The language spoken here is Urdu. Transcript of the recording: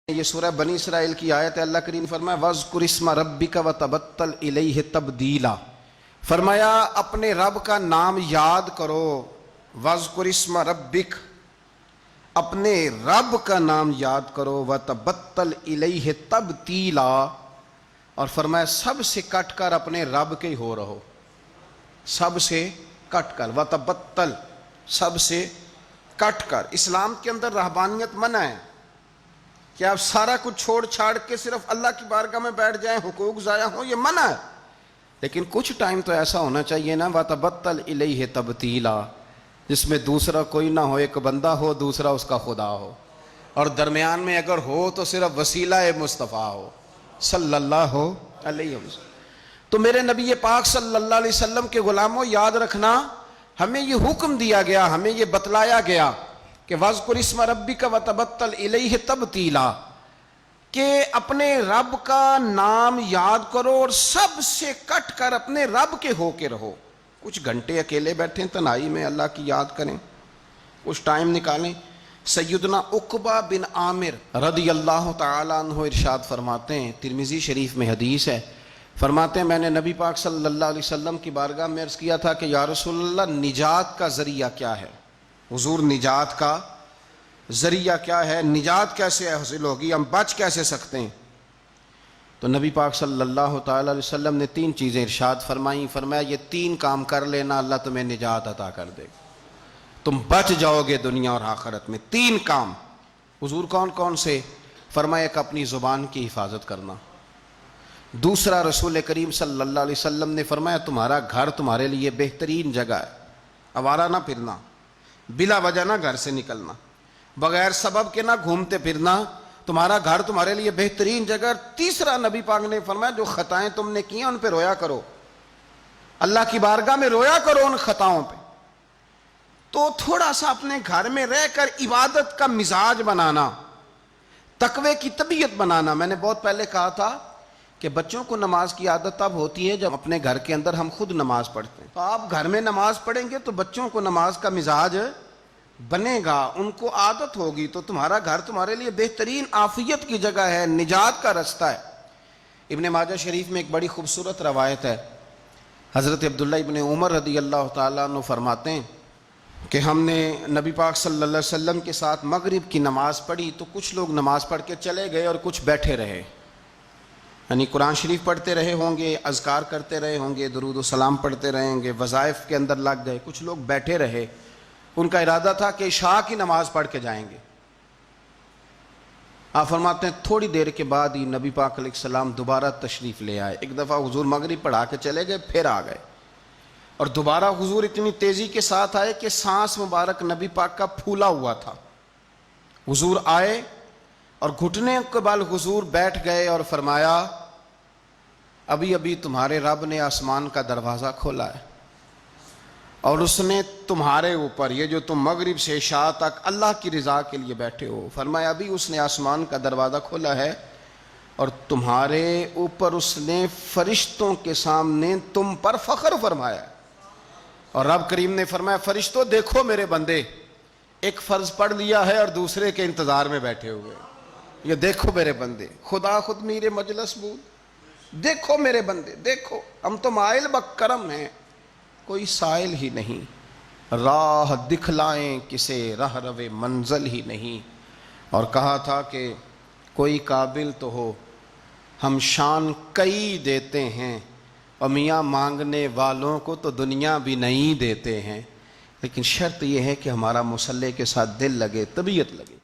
یہ سورہ بنی اسرائیل کی آیت ہے۔ اللہ کریم فرمایا وَاذْكُرِ اسْمَ رَبِّكَ وَتَبَتَّلْ إِلَيْهِ تَبْدِيلًا، فرمایا اپنے رب کا نام یاد کرو۔ وَاذْكُرِ اسْمَ رَبِّكَ، اپنے رب کا نام یاد کرو۔ وَتَبَتَّلْ إِلَيْهِ تَبْتِيلًا، اور فرمایا سب سے کٹ کر اپنے رب کے ہو رہو، سب سے کٹ کر۔ وَتَبَتَّلْ، سب سے کٹ کر۔ اسلام کے اندر رہبانیت منع ہے کہ آپ سارا کچھ چھوڑ چھاڑ کے صرف اللہ کی بارگاہ میں بیٹھ جائیں، حقوق ضائع ہوں، یہ منع ہے۔ لیکن کچھ ٹائم تو ایسا ہونا چاہیے نا، وَتَبَتَّلْ إِلَيْهِ تَبْتِيلًا، جس میں دوسرا کوئی نہ ہو، ایک بندہ ہو، دوسرا اس کا خدا ہو، اور درمیان میں اگر ہو تو صرف وسیلہ مصطفیٰ ہو صلی اللہ علیہ وسلم۔ تو میرے نبی پاک صلی اللہ علیہ وسلم کے غلاموں، یاد رکھنا، ہمیں یہ حکم دیا گیا، ہمیں یہ بتلایا گیا کہ وَاذْكُرِ اسْمَ رَبِّكَ وَتَبَتَّلْ إِلَيْهِ تَبْتِيلًا، کہ اپنے رب کا نام یاد کرو اور سب سے کٹ کر اپنے رب کے ہو کے رہو۔ کچھ گھنٹے اکیلے بیٹھیں تنہائی میں، اللہ کی یاد کریں، کچھ ٹائم نکالیں۔ سیدنا عقبہ بن عامر رضی اللہ تعالیٰ عنہ ارشاد فرماتے ہیں، ترمذی شریف میں حدیث ہے، فرماتے ہیں میں نے نبی پاک صلی اللہ علیہ وسلم کی بارگاہ میں عرض کیا تھا کہ یا رسول اللہ، نجات کا ذریعہ کیا ہے؟ حضور نجات کا ذریعہ کیا ہے؟ نجات کیسے حاصل ہوگی؟ ہم بچ کیسے سکتے ہیں؟ تو نبی پاک صلی اللہ تعالیٰ علیہ وسلم نے 3 چیزیں ارشاد فرمائیں، فرمایا یہ 3 کام کر لینا، اللہ تمہیں نجات عطا کر دے گا، تم بچ جاؤ گے دنیا اور آخرت میں۔ 3 کام۔ حضور کون کون سے؟ فرمایا ایک اپنی زبان کی حفاظت کرنا، دوسرا رسول کریم صلی اللہ علیہ وسلم نے فرمایا تمہارا گھر تمہارے لیے بہترین جگہ ہے، آوارہ نہ پھرنا، بلا وجہ نہ گھر سے نکلنا، بغیر سبب کے نہ گھومتے پھرنا، تمہارا گھر تمہارے لیے بہترین جگہ۔ تیسرا نبی پاک نے فرمایا جو خطائیں تم نے کی ہیں ان پہ رویا کرو، اللہ کی بارگاہ میں رویا کرو ان خطاؤں پہ۔ تو تھوڑا سا اپنے گھر میں رہ کر عبادت کا مزاج بنانا، تقوی کی طبیعت بنانا۔ میں نے بہت پہلے کہا تھا کہ بچوں کو نماز کی عادت تب ہوتی ہے جب اپنے گھر کے اندر ہم خود نماز پڑھتے ہیں۔ تو آپ گھر میں نماز پڑھیں گے تو بچوں کو نماز کا مزاج بنے گا، ان کو عادت ہوگی، تو تمہارا گھر تمہارے لیے بہترین عافیت کی جگہ ہے، نجات کا رستہ ہے۔ ابن ماجہ شریف میں ایک بڑی خوبصورت روایت ہے، حضرت عبداللہ ابن عمر رضی اللہ تعالیٰ عنہ فرماتے ہیں کہ ہم نے نبی پاک صلی اللہ علیہ وسلم کے ساتھ مغرب کی نماز پڑھی تو کچھ لوگ نماز پڑھ کے چلے گئے اور کچھ بیٹھے رہے، یعنی قرآن شریف پڑھتے رہے ہوں گے، اذکار کرتے رہے ہوں گے، درود و سلام پڑھتے رہے ہوں گے، وظائف کے اندر لگ گئے۔ کچھ لوگ بیٹھے رہے، ان کا ارادہ تھا کہ عشاء کی نماز پڑھ کے جائیں گے۔ آپ فرماتے ہیں تھوڑی دیر کے بعد ہی نبی پاک علیہ السلام دوبارہ تشریف لے آئے۔ ایک دفعہ حضور مغرب پڑھا کے چلے گئے، پھر آ گئے، اور دوبارہ حضور اتنی تیزی کے ساتھ آئے کہ سانس مبارک نبی پاک کا پھولا ہوا تھا۔ حضور آئے اور گھٹنے کے بل حضور بیٹھ گئے اور فرمایا ابھی ابھی تمہارے رب نے آسمان کا دروازہ کھولا ہے اور اس نے تمہارے اوپر، یہ جو تم مغرب سے عشاء تک اللہ کی رضا کے لیے بیٹھے ہو، فرمایا ابھی اس نے آسمان کا دروازہ کھولا ہے اور تمہارے اوپر اس نے فرشتوں کے سامنے تم پر فخر فرمایا۔ اور رب کریم نے فرمایا فرشتوں دیکھو میرے بندے، ایک فرض پڑھ لیا ہے اور دوسرے کے انتظار میں بیٹھے ہوئے، یہ دیکھو میرے بندے، خدا خود میرے مجلس بود، دیکھو میرے بندے، دیکھو ہم تو مائل بکرم ہیں، کوئی سائل ہی نہیں، راہ دکھلائیں کسے رہ روے منزل ہی نہیں۔ اور کہا تھا کہ کوئی قابل تو ہو ہم شان کئی دیتے ہیں، اور میاں مانگنے والوں کو تو دنیا بھی نہیں دیتے ہیں، لیکن شرط یہ ہے کہ ہمارا مصلی کے ساتھ دل لگے، طبیعت لگے۔